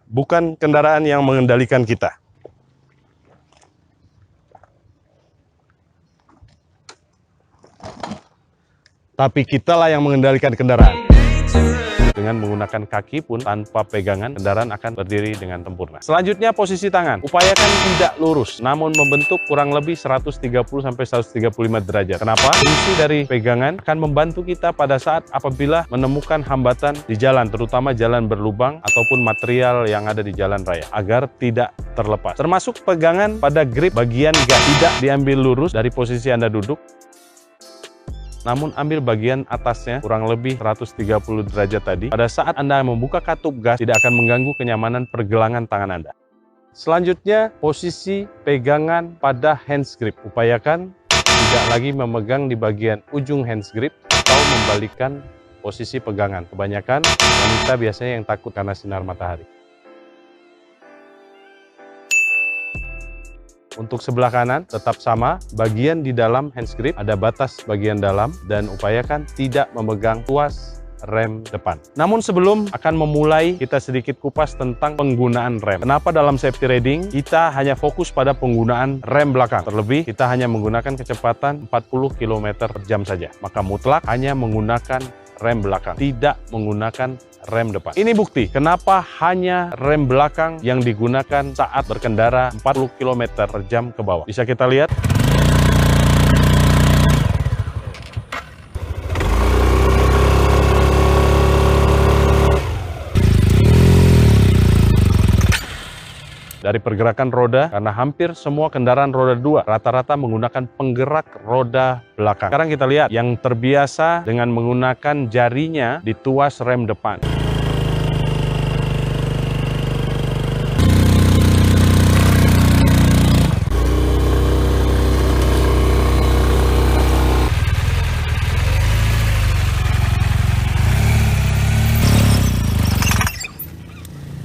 bukan kendaraan yang mengendalikan kita. Tapi kitalah yang mengendalikan kendaraan. Dengan menggunakan kaki pun tanpa pegangan, kendaraan akan berdiri dengan sempurna. Selanjutnya posisi tangan. Upayakan tidak lurus, namun membentuk kurang lebih 130-135 derajat. Kenapa? Fungsi dari pegangan akan membantu kita pada saat apabila menemukan hambatan di jalan, terutama jalan berlubang ataupun material yang ada di jalan raya, agar tidak terlepas. Termasuk pegangan pada grip bagian gas. Tidak diambil lurus dari posisi Anda duduk, namun ambil bagian atasnya kurang lebih 130 derajat tadi. Pada saat Anda membuka katup gas, tidak akan mengganggu kenyamanan pergelangan tangan Anda. Selanjutnya, posisi pegangan pada hands grip. Upayakan tidak lagi memegang di bagian ujung hands grip atau membalikkan posisi pegangan. Kebanyakan wanita biasanya yang takut karena sinar matahari. Untuk sebelah kanan tetap sama, bagian di dalam hands grip ada batas bagian dalam dan upayakan tidak memegang tuas rem depan. Namun sebelum akan memulai, kita sedikit kupas tentang penggunaan rem. Kenapa dalam safety riding kita hanya fokus pada penggunaan rem belakang? Terlebih kita hanya menggunakan kecepatan 40 km per jam saja. Maka mutlak hanya menggunakan rem belakang, tidak menggunakan rem depan. Ini bukti kenapa hanya rem belakang yang digunakan saat berkendara 40 km per jam ke bawah. Bisa kita lihat. Dari pergerakan roda, karena hampir semua kendaraan roda 2 rata-rata menggunakan penggerak roda belakang. Sekarang kita lihat yang terbiasa dengan menggunakan jarinya di tuas rem depan.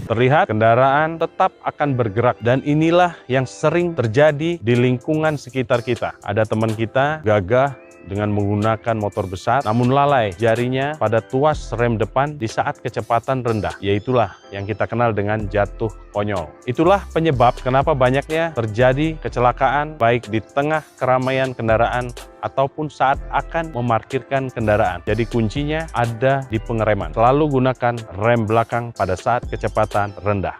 Terlihat kendaraan tetap akan bergerak, dan inilah yang sering terjadi di lingkungan sekitar kita. Ada teman kita gagah dengan menggunakan motor besar, namun lalai jarinya pada tuas rem depan di saat kecepatan rendah. Yaitulah yang kita kenal dengan jatuh konyol. Itulah penyebab kenapa banyaknya terjadi kecelakaan baik di tengah keramaian kendaraan ataupun saat akan memarkirkan kendaraan. Jadi kuncinya ada di pengereman. Selalu gunakan rem belakang pada saat kecepatan rendah.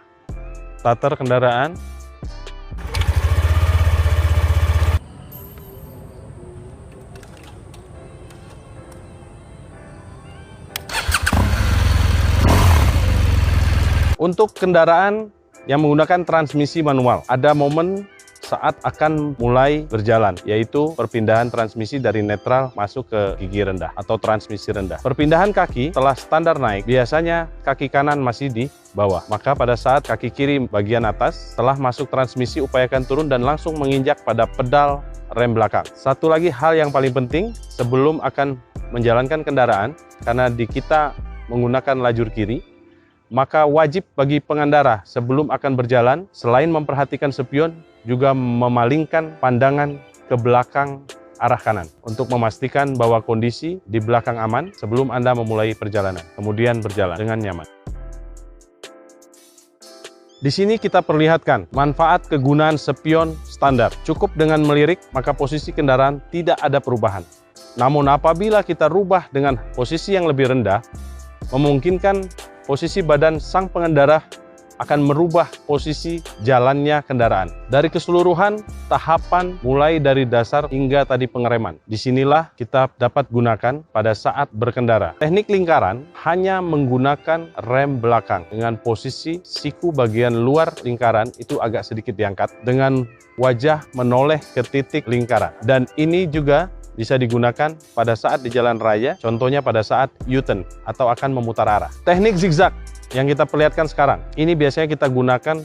Starter kendaraan. Untuk kendaraan yang menggunakan transmisi manual, ada momen saat akan mulai berjalan, yaitu perpindahan transmisi dari netral masuk ke gigi rendah atau transmisi rendah. Perpindahan kaki setelah standar naik, biasanya kaki kanan masih di bawah. Maka pada saat kaki kiri bagian atas, setelah masuk transmisi, upayakan turun dan langsung menginjak pada pedal rem belakang. Satu lagi hal yang paling penting sebelum akan menjalankan kendaraan, karena di kita menggunakan lajur kiri, maka wajib bagi pengendara sebelum akan berjalan, selain memperhatikan spion, juga memalingkan pandangan ke belakang arah kanan untuk memastikan bahwa kondisi di belakang aman sebelum Anda memulai perjalanan, kemudian berjalan dengan nyaman. Di sini kita perlihatkan manfaat kegunaan spion standar. Cukup dengan melirik, maka posisi kendaraan tidak ada perubahan. Namun apabila kita rubah dengan posisi yang lebih rendah, memungkinkan posisi badan sang pengendara akan merubah posisi jalannya kendaraan. Dari keseluruhan tahapan mulai dari dasar hingga tadi pengereman. Disinilah kita dapat gunakan pada saat berkendara. Teknik lingkaran hanya menggunakan rem belakang dengan posisi siku bagian luar lingkaran itu agak sedikit diangkat dengan wajah menoleh ke titik lingkaran. Dan ini juga bisa digunakan pada saat di jalan raya, contohnya pada saat U-turn atau akan memutar arah. Teknik zigzag yang kita perlihatkan sekarang, ini biasanya kita gunakan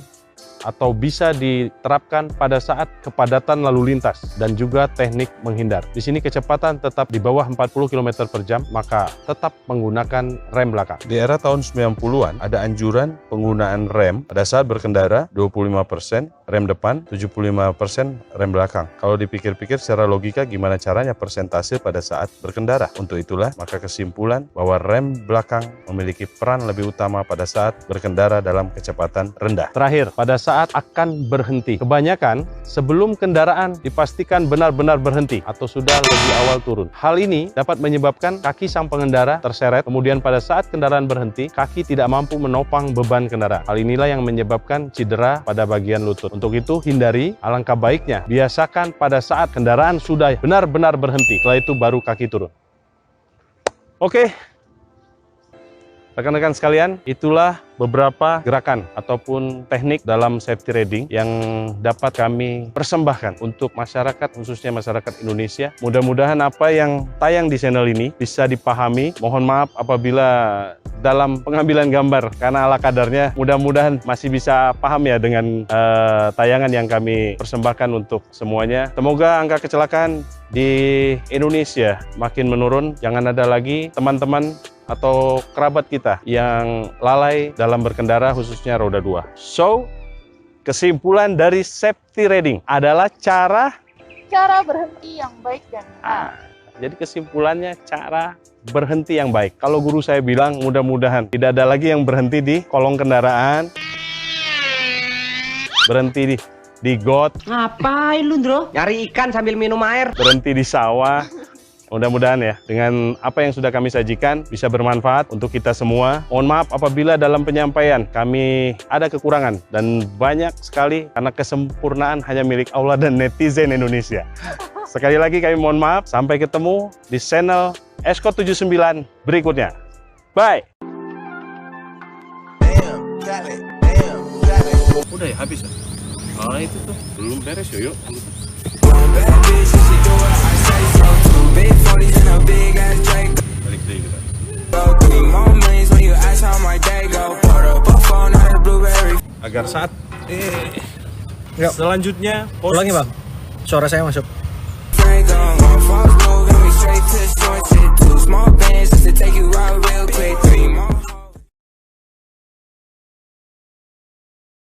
atau bisa diterapkan pada saat kepadatan lalu lintas dan juga teknik menghindar. Di sini kecepatan tetap di bawah 40 km per jam, maka tetap menggunakan rem belakang. Di era tahun 90-an ada anjuran penggunaan rem pada saat berkendara 25%, rem depan, 75% rem belakang. Kalau dipikir-pikir secara logika gimana caranya persentase pada saat berkendara. Untuk itulah maka kesimpulan bahwa rem belakang memiliki peran lebih utama pada saat berkendara dalam kecepatan rendah. Terakhir, pada saat akan berhenti. Kebanyakan sebelum kendaraan dipastikan benar-benar berhenti atau sudah lebih awal turun. Hal ini dapat menyebabkan kaki sang pengendara terseret, kemudian pada saat kendaraan berhenti, kaki tidak mampu menopang beban kendaraan. Hal inilah yang menyebabkan cedera pada bagian lutut. Untuk itu, hindari, alangkah baiknya biasakan pada saat kendaraan sudah benar-benar berhenti. Setelah itu baru kaki turun. Oke, rekan-rekan sekalian, itulah beberapa gerakan ataupun teknik dalam safety riding yang dapat kami persembahkan untuk masyarakat, khususnya masyarakat Indonesia. Mudah-mudahan apa yang tayang di channel ini bisa dipahami. Mohon maaf apabila dalam pengambilan gambar, karena ala kadarnya mudah-mudahan masih bisa paham ya dengan tayangan yang kami persembahkan untuk semuanya. Semoga angka kecelakaan di Indonesia makin menurun. Jangan ada lagi teman-teman atau kerabat kita yang lalai dalam berkendara, khususnya roda 2. So, kesimpulan dari safety riding adalah cara berhenti yang baik dan benar. Jadi kesimpulannya cara berhenti yang baik. Kalau guru saya bilang mudah-mudahan tidak ada lagi yang berhenti di kolong kendaraan, berhenti di got. Ngapain lu, Ndro? Nyari ikan sambil minum air. Berhenti di sawah. Mudah-mudahan ya, dengan apa yang sudah kami sajikan bisa bermanfaat untuk kita semua. Mohon maaf apabila dalam penyampaian kami ada kekurangan, dan banyak sekali karena kesempurnaan hanya milik Allah dan netizen Indonesia. Sekali lagi kami mohon maaf, sampai ketemu di channel Escort 79 berikutnya. Bye! Udah ya, habis ya? Oh itu tuh, belum beres yuk. Balik deh kita. Agar saat selanjutnya ulangi bang, suara saya masuk. Straight to small bands just to take you out.